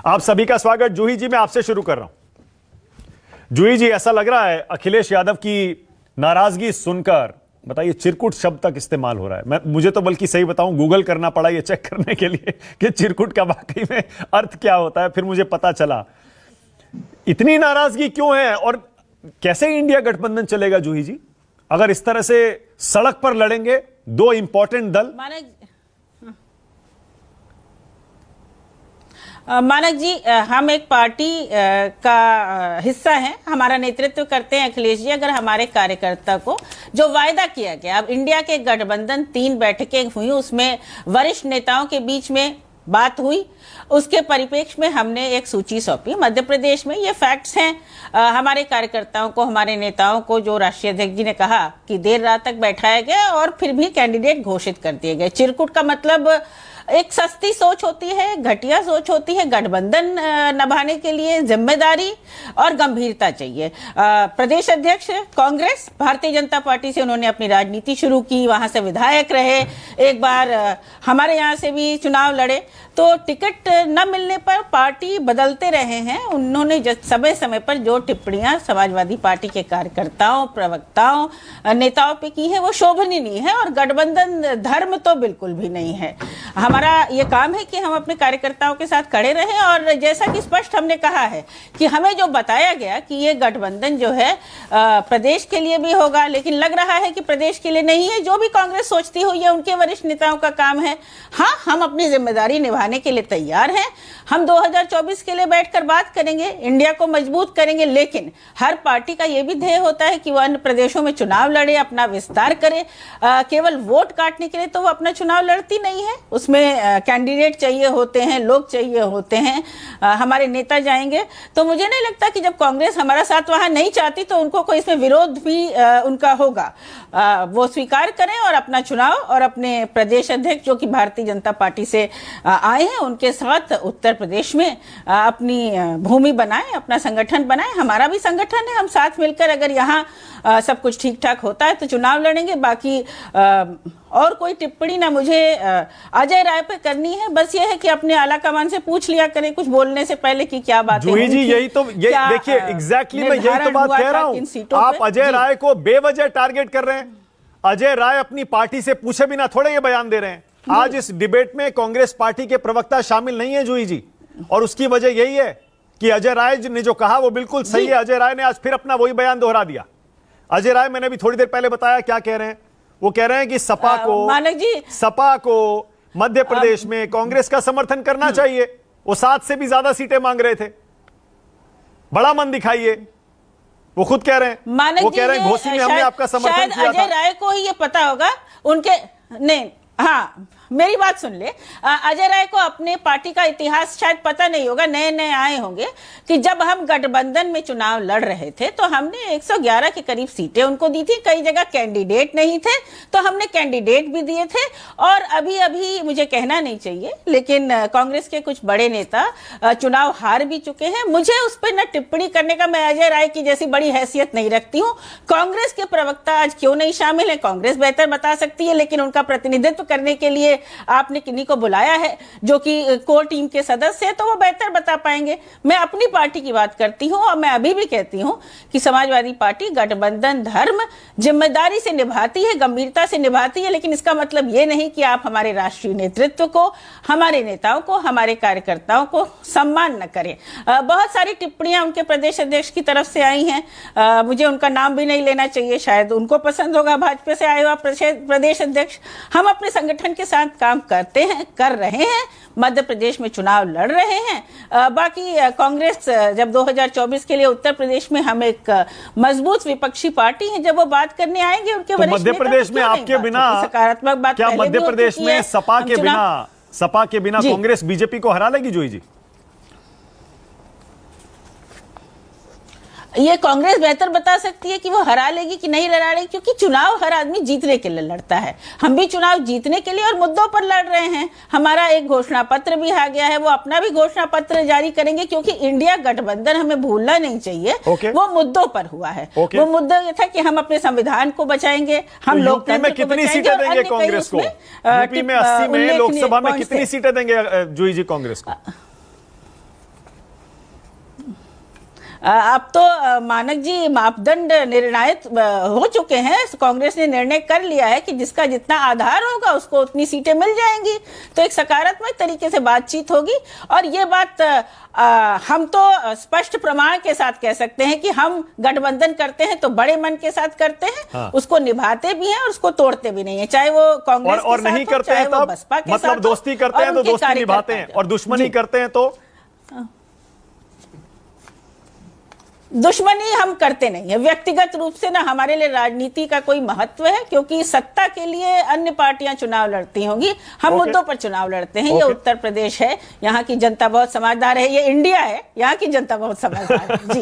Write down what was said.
आप सभी का स्वागत। जूही जी, मैं आपसे शुरू कर रहा हूं। जूही जी, ऐसा लग रहा है अखिलेश यादव की नाराजगी सुनकर, बताइए, चिरकुट शब्द तक इस्तेमाल हो रहा है। मुझे तो बल्कि सही बताऊं, गूगल करना पड़ा ये चेक करने के लिए कि चिरकुट का वाकई में अर्थ क्या होता है। फिर मुझे पता चला इतनी नाराजगी क्यों है और कैसे इंडिया गठबंधन चलेगा। जूही जी, अगर इस तरह से सड़क पर लड़ेंगे दो इंपॉर्टेंट दल। मानक जी, हम एक पार्टी का हिस्सा हैं, हमारा नेतृत्व करते हैं अखिलेश जी। अगर हमारे कार्यकर्ता को जो वायदा किया गया, अब इंडिया के गठबंधन 3 बैठकें हुई, उसमें वरिष्ठ नेताओं के बीच में बात हुई, उसके परिप्रेक्ष्य में हमने एक सूची सौंपी। मध्य प्रदेश में ये फैक्ट्स हैं। हमारे कार्यकर्ताओं को, हमारे नेताओं को, जो राष्ट्रीय अध्यक्ष जी ने कहा कि देर रात तक बैठाया गया और फिर भी कैंडिडेट घोषित कर दिए गए। चिरकुट का मतलब एक सस्ती सोच होती है, घटिया सोच होती है। गठबंधन निभाने के लिए जिम्मेदारी और गंभीरता चाहिए। प्रदेश अध्यक्ष कांग्रेस, भारतीय जनता पार्टी से उन्होंने अपनी राजनीति शुरू की, वहां से विधायक रहे, एक बार हमारे यहाँ से भी चुनाव लड़े, तो टिकट न मिलने पर पार्टी बदलते रहे हैं। उन्होंने समय समय पर जो टिप्पणियां समाजवादी पार्टी के कार्यकर्ताओं, प्रवक्ताओं, नेताओं पे की है, वो शोभनीय नहीं है और गठबंधन धर्म तो बिल्कुल भी नहीं है। हमारा ये काम है कि हम अपने कार्यकर्ताओं के साथ खड़े रहें और जैसा कि स्पष्ट हमने कहा है कि हमें जो बताया गया कि ये गठबंधन जो है प्रदेश के लिए भी होगा, लेकिन लग रहा है कि प्रदेश के लिए नहीं है। जो भी कांग्रेस सोचती हो, ये उनके वरिष्ठ नेताओं का काम है। हाँ, हम अपनी जिम्मेदारी निभाने के लिए तैयार हैं। हम 2024 के लिए बैठकर बात करेंगे, इंडिया को मजबूत करेंगे, लेकिन हर पार्टी का यह भी ध्येय होता है कि वह अन्य प्रदेशों में चुनाव लड़े, अपना विस्तार करे। केवल वोट काटने के लिए तो वो अपना चुनाव लड़ती नहीं है, उसमें कैंडिडेट चाहिए होते हैं, लोग चाहिए होते हैं, हमारे नेता जाएंगे। तो मुझे नहीं लगता कि जब कांग्रेस हमारा साथ वहां नहीं चाहती तो उनको कोई इसमें विरोध भी उनका होगा। वो स्वीकार करें और अपना चुनाव और अपने प्रदेश अध्यक्ष जो कि भारतीय जनता पार्टी से आए हैं, उनके साथ उत्तर प्रदेश में अपनी भूमि बनाएं, अपना संगठन बनाएं। हमारा भी संगठन है, हम साथ मिलकर अगर यहाँ सब कुछ ठीक ठाक होता है तो चुनाव लड़ेंगे। बाकी और कोई टिप्पणी ना मुझे अजय राय पे करनी है, बस ये है कि अपने आला कमान से पूछ लिया करें कुछ बोलने से पहले कि क्या बात है। जूही जी, यही तो देखिए, एग्जैक्टली मैं यही तो बात कह रहा हूं। आप अजय राय को बेवजह टारगेट कर रहे हैं। अजय राय अपनी पार्टी से पूछे बिना थोड़े ये बयान दे रहे हैं। आज इस डिबेट में कांग्रेस पार्टी के प्रवक्ता शामिल नहीं है जूही जी, और उसकी वजह यही है कि अजय राय ने जो कहा वो बिल्कुल सही है। अजय राय ने आज फिर अपना वही बयान दोहरा दिया। अजय राय, मैंने भी थोड़ी देर पहले बताया क्या कह रहे हैं। वो कह रहे हैं कि सपा को मध्य प्रदेश में कांग्रेस का समर्थन करना चाहिए। वो 7 से भी ज्यादा सीटें मांग रहे थे। बड़ा मन दिखाइए, वो खुद कह रहे हैं। वो कह रहे हैं घोसी में हमने आपका समर्थन किया था। अजय राय को ही ये पता होगा उनके, नहीं, हाँ मेरी बात सुन ले। अजय राय को अपने पार्टी का इतिहास शायद पता नहीं होगा, नए नए आए होंगे कि जब हम गठबंधन में चुनाव लड़ रहे थे तो हमने 111 के करीब सीटें उनको दी थी। कई जगह कैंडिडेट नहीं थे तो हमने कैंडिडेट भी दिए थे। और अभी अभी मुझे कहना नहीं चाहिए, लेकिन कांग्रेस के कुछ बड़े नेता चुनाव हार भी चुके हैं। मुझे उस पर न टिप्पणी करने का, मैं अजय राय की जैसी बड़ी हैसियत नहीं रखती हूँ। कांग्रेस के प्रवक्ता आज क्यों नहीं शामिल है, कांग्रेस बेहतर बता सकती है, लेकिन उनका प्रतिनिधित्व करने के लिए आपने किन्हीं को बुलाया है जो कि कोर टीम के सदस्य है, तो वो बेहतर बता पाएंगे। मैं अपनी पार्टी की बात करती हूं और मैं अभी भी कहती हूं कि समाजवादी पार्टी गठबंधन धर्म जिम्मेदारी से निभाती है, गंभीरता से निभाती है, लेकिन इसका मतलब ये नहीं कि आप हमारे राष्ट्रीय नेतृत्व को, हमारे नेताओं को, हमारे कार्यकर्ताओं को सम्मान न करें। बहुत सारी टिप्पणियां उनके प्रदेश अध्यक्ष की तरफ से आई हैं, मुझे उनका नाम भी नहीं लेना चाहिए, शायद उनको पसंद होगा, भाजपा से आए हुआ प्रदेश अध्यक्ष। हम अपने संगठन के साथ काम करते हैं, कर रहे हैं, मध्य प्रदेश में चुनाव लड़ रहे हैं। बाकी कांग्रेस जब 2024 के लिए उत्तर प्रदेश में हम एक मजबूत विपक्षी पार्टी हैं, जब वो बात करने आएंगे उनके तो मध्य प्रदेश में आपके बिना सकारात्मक बात, क्या मध्य प्रदेश में सपा के बिना कांग्रेस बीजेपी को हरा लेगी जूही जी? ये कांग्रेस बेहतर बता सकती है कि वो हरा लेगी कि नहीं हरा लेगी, क्योंकि चुनाव हर आदमी जीतने के लिए लड़ता है। हम भी चुनाव जीतने के लिए और मुद्दों पर लड़ रहे हैं। हमारा एक घोषणा पत्र भी आ गया है, वो अपना भी घोषणा पत्र जारी करेंगे, क्योंकि इंडिया गठबंधन हमें भूलना नहीं चाहिए। वो मुद्दों पर हुआ है। वो मुद्दा ये था कि हम अपने संविधान को बचाएंगे, हम लोकतंत्र को कितनी सीटें देंगे कांग्रेस को? यूपी में 80 में, लोकसभा में कितनी सीटें देंगे जूही जी कांग्रेस को? अब तो मानक जी मापदंड निर्णायक हो चुके हैं। कांग्रेस ने निर्णय कर लिया है कि जिसका जितना आधार होगा उसको उतनी सीटें मिल जाएंगी। तो एक सकारात्मक तरीके से बातचीत होगी और ये बात हम तो स्पष्ट प्रमाण के साथ कह सकते हैं कि हम गठबंधन करते हैं तो बड़े मन के साथ करते हैं। हाँ। उसको निभाते भी हैं और उसको तोड़ते भी नहीं है, चाहे वो कांग्रेस और नहीं करते हैं तब बसपा के मतलब दोस्ती करते हैं तो दोस्ती निभाते हैं और दुश्मनी करते हैं तो दुश्मनी हम करते नहीं है। व्यक्तिगत रूप से ना हमारे लिए राजनीति का कोई महत्व है, क्योंकि सत्ता के लिए अन्य पार्टियां चुनाव लड़ती होंगी, हम मुद्दों पर चुनाव लड़ते हैं। ये उत्तर प्रदेश है, यहाँ की जनता बहुत समझदार है। ये इंडिया है, यहाँ की जनता बहुत समझदार है। जी।